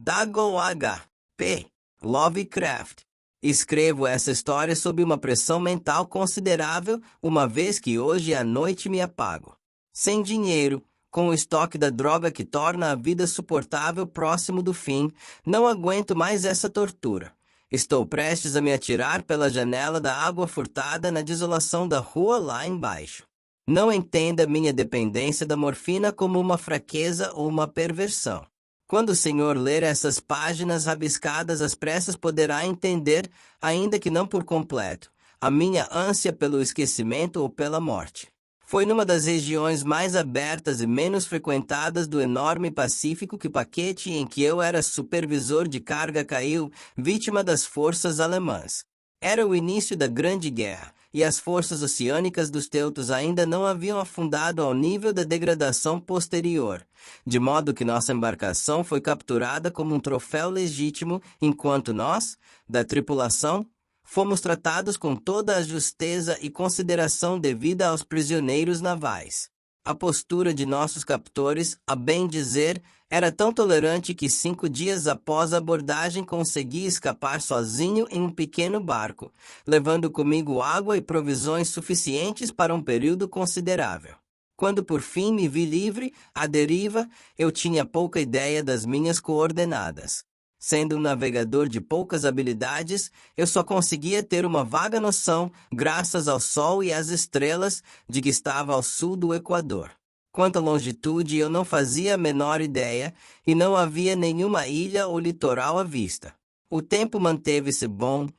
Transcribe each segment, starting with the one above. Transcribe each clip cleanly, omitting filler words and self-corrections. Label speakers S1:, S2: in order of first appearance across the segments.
S1: W. P. Lovecraft. Escrevo essa história sob uma pressão mental considerável, uma vez que hoje à noite me apago. Sem dinheiro, com o estoque da droga que torna a vida suportável próximo do fim, não aguento mais essa tortura. Estou prestes a me atirar pela janela da água furtada na desolação da rua lá embaixo. Não entenda minha dependência da morfina como uma fraqueza ou uma perversão. Quando o senhor ler essas páginas rabiscadas às pressas poderá entender, ainda que não por completo, a minha ânsia pelo esquecimento ou pela morte. Foi numa das regiões mais abertas e menos frequentadas do enorme Pacífico que o paquete em que eu era supervisor de carga caiu, vítima das forças alemãs. Era o início da Grande Guerra, e as forças oceânicas dos teutos ainda não haviam afundado ao nível da degradação posterior, de modo que nossa embarcação foi capturada como um troféu legítimo, enquanto nós, da tripulação, fomos tratados com toda a justeza e consideração devida aos prisioneiros navais. A postura de nossos captores, a bem dizer, era tão tolerante que 5 dias após a abordagem consegui escapar sozinho em um pequeno barco, levando comigo água e provisões suficientes para um período considerável. Quando por fim me vi livre, à deriva, eu tinha pouca ideia das minhas coordenadas. Sendo um navegador de poucas habilidades, eu só conseguia ter uma vaga noção, graças ao sol e às estrelas, de que estava ao sul do Equador. Quanto à longitude, eu não fazia a menor ideia, e não havia nenhuma ilha ou litoral à vista. O tempo manteve-se bom.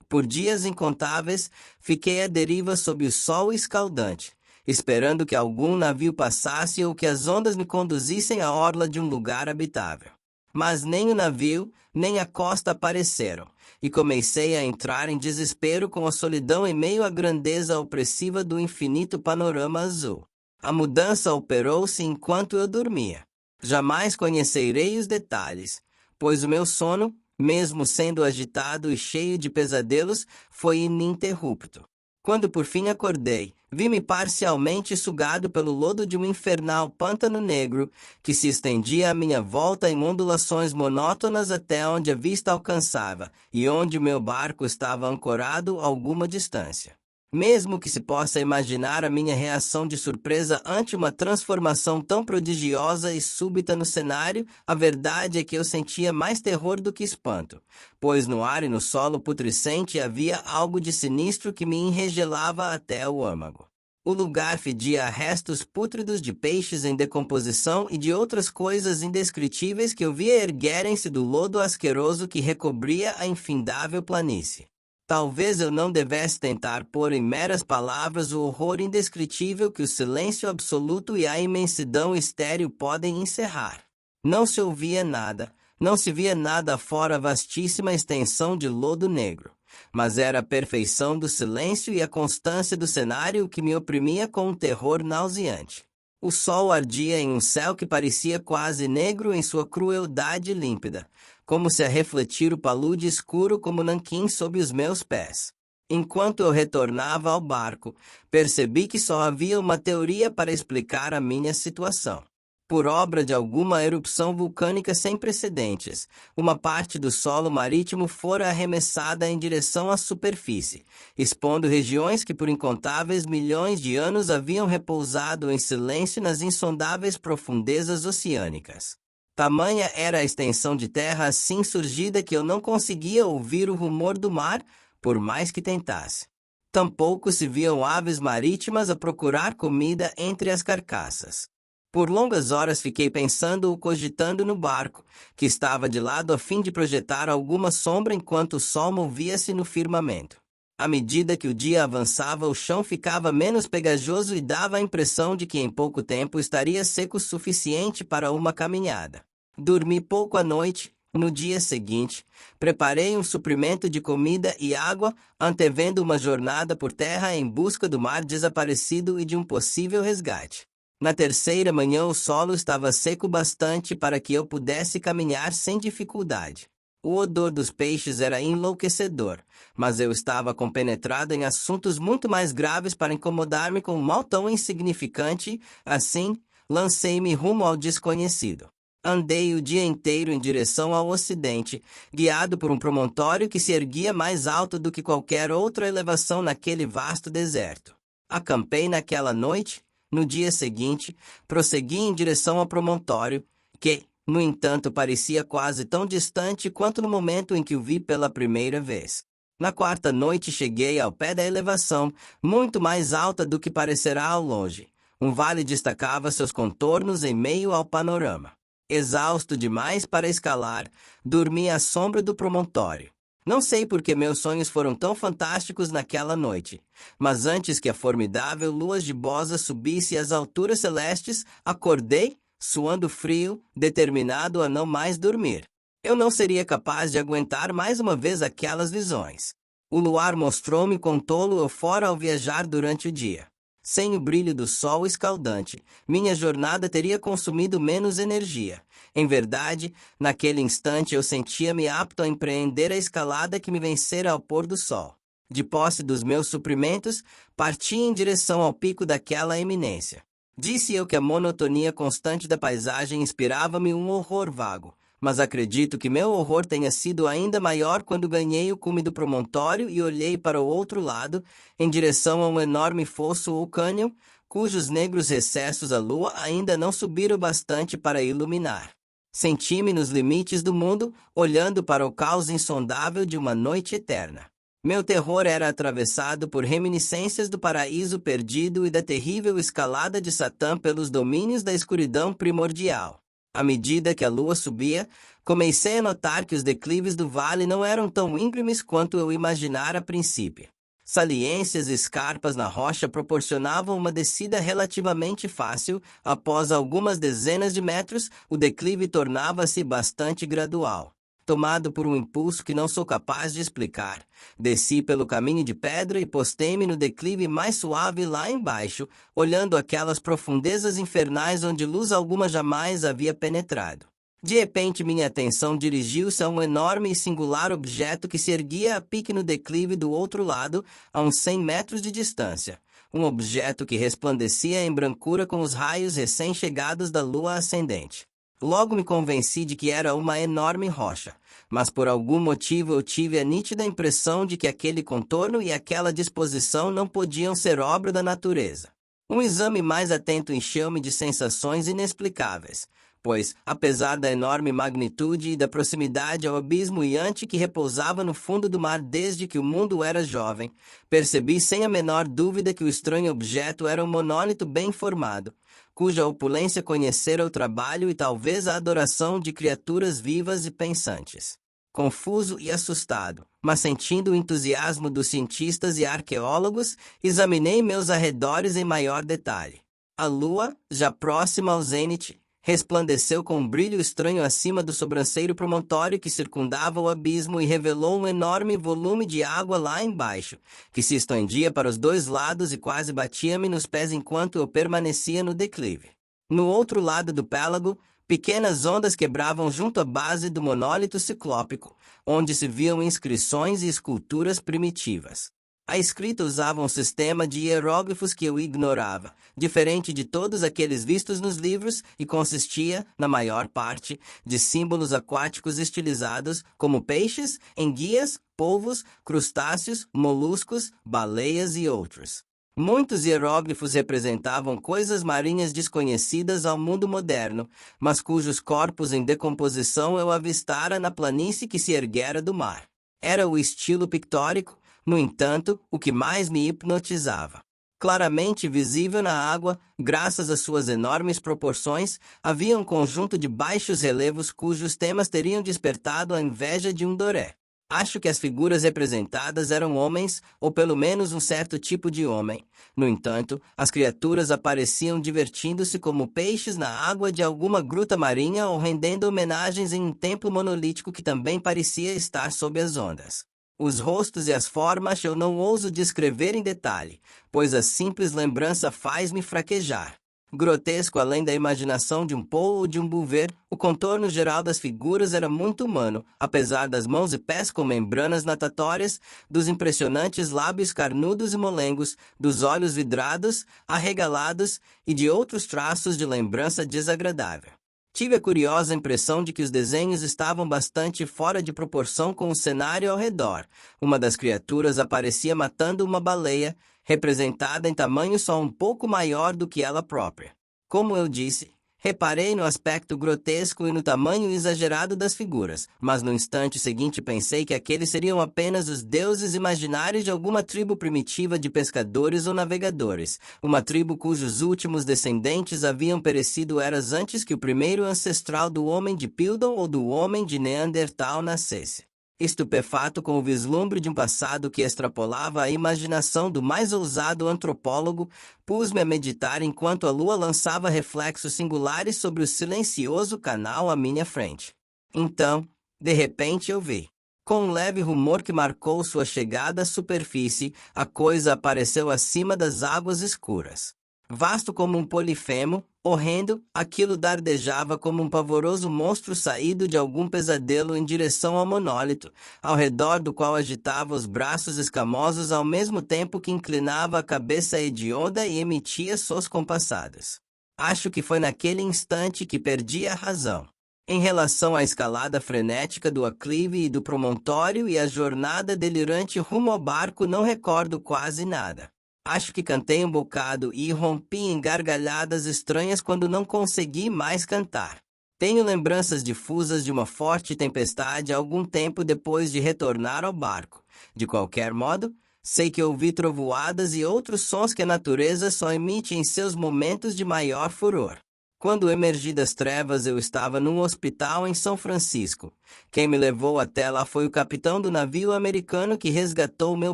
S1: Por dias incontáveis, fiquei à deriva sob o sol escaldante, esperando que algum navio passasse ou que as ondas me conduzissem à orla de um lugar habitável. Mas nem o navio, nem a costa apareceram, e comecei a entrar em desespero com a solidão em meio à grandeza opressiva do infinito panorama azul. A mudança operou-se enquanto eu dormia. Jamais conhecerei os detalhes, pois o meu sono, mesmo sendo agitado e cheio de pesadelos, foi ininterrupto. Quando por fim acordei, vi-me parcialmente sugado pelo lodo de um infernal pântano negro, que se estendia à minha volta em ondulações monótonas até onde a vista alcançava, e onde meu barco estava ancorado a alguma distância. Mesmo que se possa imaginar a minha reação de surpresa ante uma transformação tão prodigiosa e súbita no cenário, a verdade é que eu sentia mais terror do que espanto, pois no ar e no solo putrescente havia algo de sinistro que me enregelava até o âmago. O lugar fedia a restos pútridos de peixes em decomposição e de outras coisas indescritíveis que eu via erguerem-se do lodo asqueroso que recobria a infindável planície. Talvez eu não devesse tentar pôr em meras palavras o horror indescritível que o silêncio absoluto e a imensidão estéril podem encerrar. Não se ouvia nada, não se via nada fora a vastíssima extensão de lodo negro, mas era a perfeição do silêncio e a constância do cenário que me oprimia com um terror nauseante. O sol ardia em um céu que parecia quase negro em sua crueldade límpida, como se a refletir o palude escuro como nanquim sob os meus pés. Enquanto eu retornava ao barco, percebi que só havia uma teoria para explicar a minha situação. Por obra de alguma erupção vulcânica sem precedentes, uma parte do solo marítimo fora arremessada em direção à superfície, expondo regiões que por incontáveis milhões de anos haviam repousado em silêncio nas insondáveis profundezas oceânicas. Tamanha era a extensão de terra assim surgida que eu não conseguia ouvir o rumor do mar, por mais que tentasse. Tampouco se viam aves marítimas a procurar comida entre as carcaças. Por longas horas fiquei pensando ou cogitando no barco, que estava de lado a fim de projetar alguma sombra enquanto o sol movia-se no firmamento. À medida que o dia avançava, o chão ficava menos pegajoso e dava a impressão de que em pouco tempo estaria seco o suficiente para uma caminhada. Dormi pouco à noite. No dia seguinte, preparei um suprimento de comida e água, antevendo uma jornada por terra em busca do mar desaparecido e de um possível resgate. Na terceira manhã o solo estava seco bastante para que eu pudesse caminhar sem dificuldade. O odor dos peixes era enlouquecedor, mas eu estava compenetrado em assuntos muito mais graves para incomodar-me com um mal tão insignificante, assim, lancei-me rumo ao desconhecido. Andei o dia inteiro em direção ao ocidente, guiado por um promontório que se erguia mais alto do que qualquer outra elevação naquele vasto deserto. Acampei naquela noite. No dia seguinte, prossegui em direção ao promontório, que, no entanto, parecia quase tão distante quanto no momento em que o vi pela primeira vez. Na quarta noite cheguei ao pé da elevação, muito mais alta do que parecerá ao longe. Um vale destacava seus contornos em meio ao panorama. Exausto demais para escalar, dormi à sombra do promontório. Não sei por que meus sonhos foram tão fantásticos naquela noite, mas antes que a formidável lua gibosa subisse às alturas celestes, acordei, suando frio, determinado a não mais dormir. Eu não seria capaz de aguentar mais uma vez aquelas visões. O luar mostrou-me quão tolo eu fora ao viajar durante o dia. Sem o brilho do sol escaldante, minha jornada teria consumido menos energia. Em verdade, naquele instante eu sentia-me apto a empreender a escalada que me vencera ao pôr do sol. De posse dos meus suprimentos, parti em direção ao pico daquela eminência. Disse eu que a monotonia constante da paisagem inspirava-me um horror vago, mas acredito que meu horror tenha sido ainda maior quando ganhei o cume do promontório e olhei para o outro lado, em direção a um enorme fosso ou cânion, cujos negros recessos a lua ainda não subiram bastante para iluminar. Senti-me nos limites do mundo, olhando para o caos insondável de uma noite eterna. Meu terror era atravessado por reminiscências do paraíso perdido e da terrível escalada de Satã pelos domínios da escuridão primordial. À medida que a lua subia, comecei a notar que os declives do vale não eram tão íngremes quanto eu imaginara a princípio. Saliências e escarpas na rocha proporcionavam uma descida relativamente fácil. Após algumas dezenas de metros, o declive tornava-se bastante gradual. Tomado por um impulso que não sou capaz de explicar, desci pelo caminho de pedra e postei-me no declive mais suave lá embaixo, olhando aquelas profundezas infernais onde luz alguma jamais havia penetrado. De repente minha atenção dirigiu-se a um enorme e singular objeto que se erguia a pique no declive do outro lado, a uns 100 metros de distância. Um objeto que resplandecia em brancura com os raios recém-chegados da lua ascendente. Logo me convenci de que era uma enorme rocha, mas por algum motivo eu tive a nítida impressão de que aquele contorno e aquela disposição não podiam ser obra da natureza. Um exame mais atento encheu-me de sensações inexplicáveis, pois, apesar da enorme magnitude e da proximidade ao abismo iante que repousava no fundo do mar desde que o mundo era jovem, percebi sem a menor dúvida que o estranho objeto era um monólito bem formado, cuja opulência conhecera o trabalho e talvez a adoração de criaturas vivas e pensantes. Confuso e assustado, mas sentindo o entusiasmo dos cientistas e arqueólogos, examinei meus arredores em maior detalhe. A lua, já próxima ao zênite, resplandeceu com um brilho estranho acima do sobranceiro promontório que circundava o abismo e revelou um enorme volume de água lá embaixo, que se estendia para os dois lados e quase batia-me nos pés enquanto eu permanecia no declive. No outro lado do pélago, pequenas ondas quebravam junto à base do monólito ciclópico, onde se viam inscrições e esculturas primitivas. A escrita usava um sistema de hieróglifos que eu ignorava, diferente de todos aqueles vistos nos livros, e consistia, na maior parte, de símbolos aquáticos estilizados, como peixes, enguias, polvos, crustáceos, moluscos, baleias e outros. Muitos hieróglifos representavam coisas marinhas desconhecidas ao mundo moderno, mas cujos corpos em decomposição eu avistara na planície que se erguera do mar. Era o estilo pictórico, no entanto, o que mais me hipnotizava. Claramente visível na água, graças às suas enormes proporções, havia um conjunto de baixos relevos cujos temas teriam despertado a inveja de um Doré. Acho que as figuras representadas eram homens, ou pelo menos um certo tipo de homem. No entanto, as criaturas apareciam divertindo-se como peixes na água de alguma gruta marinha ou rendendo homenagens em um templo monolítico que também parecia estar sob as ondas. Os rostos e as formas eu não ouso descrever em detalhe, pois a simples lembrança faz-me fraquejar. Grotesco além da imaginação de um Poe ou de um Bouver, o contorno geral das figuras era muito humano, apesar das mãos e pés com membranas natatórias, dos impressionantes lábios carnudos e molengos, dos olhos vidrados, arregalados e de outros traços de lembrança desagradável. Tive a curiosa impressão de que os desenhos estavam bastante fora de proporção com o cenário ao redor. Uma das criaturas aparecia matando uma baleia, representada em tamanho só um pouco maior do que ela própria. Como eu disse, reparei no aspecto grotesco e no tamanho exagerado das figuras, mas no instante seguinte pensei que aqueles seriam apenas os deuses imaginários de alguma tribo primitiva de pescadores ou navegadores, uma tribo cujos últimos descendentes haviam perecido eras antes que o primeiro ancestral do homem de Piltdown ou do homem de Neandertal nascesse. Estupefato com o vislumbre de um passado que extrapolava a imaginação do mais ousado antropólogo, pus-me a meditar enquanto a lua lançava reflexos singulares sobre o silencioso canal à minha frente. Então, de repente eu vi. Com um leve rumor que marcou sua chegada à superfície, a coisa apareceu acima das águas escuras. Vasto como um polifemo, horrendo, aquilo dardejava como um pavoroso monstro saído de algum pesadelo em direção ao monólito, ao redor do qual agitava os braços escamosos ao mesmo tempo que inclinava a cabeça hedionda e emitia sons compassados. Acho que foi naquele instante que perdi a razão. Em relação à escalada frenética do aclive e do promontório e à jornada delirante rumo ao barco não recordo quase nada. Acho que cantei um bocado e rompi em gargalhadas estranhas quando não consegui mais cantar. Tenho lembranças difusas de uma forte tempestade algum tempo depois de retornar ao barco. De qualquer modo, sei que ouvi trovoadas e outros sons que a natureza só emite em seus momentos de maior furor. Quando emergi das trevas eu estava num hospital em São Francisco. Quem me levou até lá foi o capitão do navio americano que resgatou meu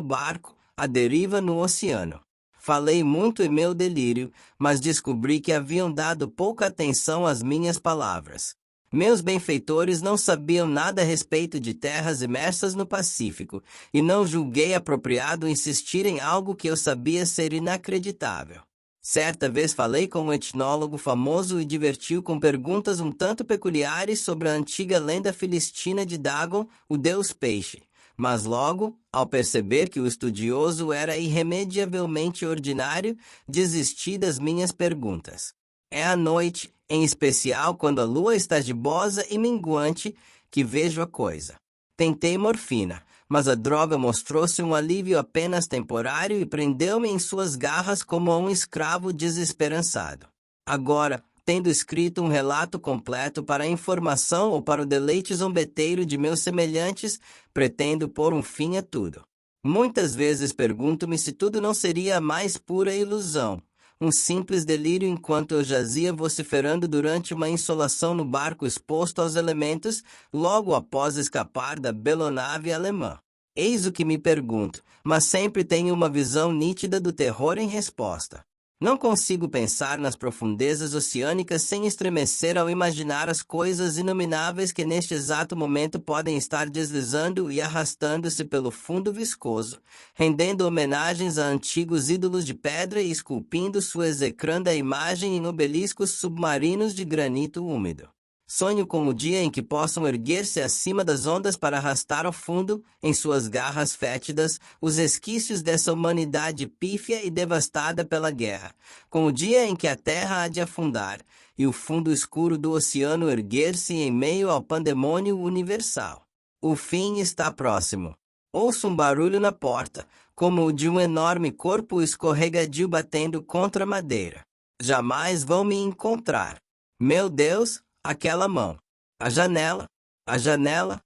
S1: barco, à deriva no oceano. Falei muito em meu delírio, mas descobri que haviam dado pouca atenção às minhas palavras. Meus benfeitores não sabiam nada a respeito de terras imersas no Pacífico, e não julguei apropriado insistir em algo que eu sabia ser inacreditável. Certa vez falei com um etnólogo famoso e divertiu com perguntas um tanto peculiares sobre a antiga lenda filistina de Dagon, o deus peixe. Mas logo, ao perceber que o estudioso era irremediavelmente ordinário, desisti das minhas perguntas. É à noite, em especial quando a lua está gibosa e minguante, que vejo a coisa. Tentei morfina, mas a droga mostrou-se um alívio apenas temporário e prendeu-me em suas garras como a um escravo desesperançado. Agora, tendo escrito um relato completo para a informação ou para o deleite zombeteiro de meus semelhantes, pretendo pôr um fim a tudo. Muitas vezes pergunto-me se tudo não seria a mais pura ilusão, um simples delírio enquanto eu jazia vociferando durante uma insolação no barco exposto aos elementos, logo após escapar da belonave alemã. Eis o que me pergunto, mas sempre tenho uma visão nítida do terror em resposta. Não consigo pensar nas profundezas oceânicas sem estremecer ao imaginar as coisas inomináveis que neste exato momento podem estar deslizando e arrastando-se pelo fundo viscoso, rendendo homenagens a antigos ídolos de pedra e esculpindo sua execranda imagem em obeliscos submarinos de granito úmido. Sonho com o dia em que possam erguer-se acima das ondas para arrastar ao fundo, em suas garras fétidas, os resquícios dessa humanidade pífia e devastada pela guerra, com o dia em que a terra há de afundar, e o fundo escuro do oceano erguer-se em meio ao pandemônio universal. O fim está próximo. Ouço um barulho na porta, como o de um enorme corpo escorregadio batendo contra a madeira. Jamais vão me encontrar. Meu Deus! Aquela mão. A janela. A janela.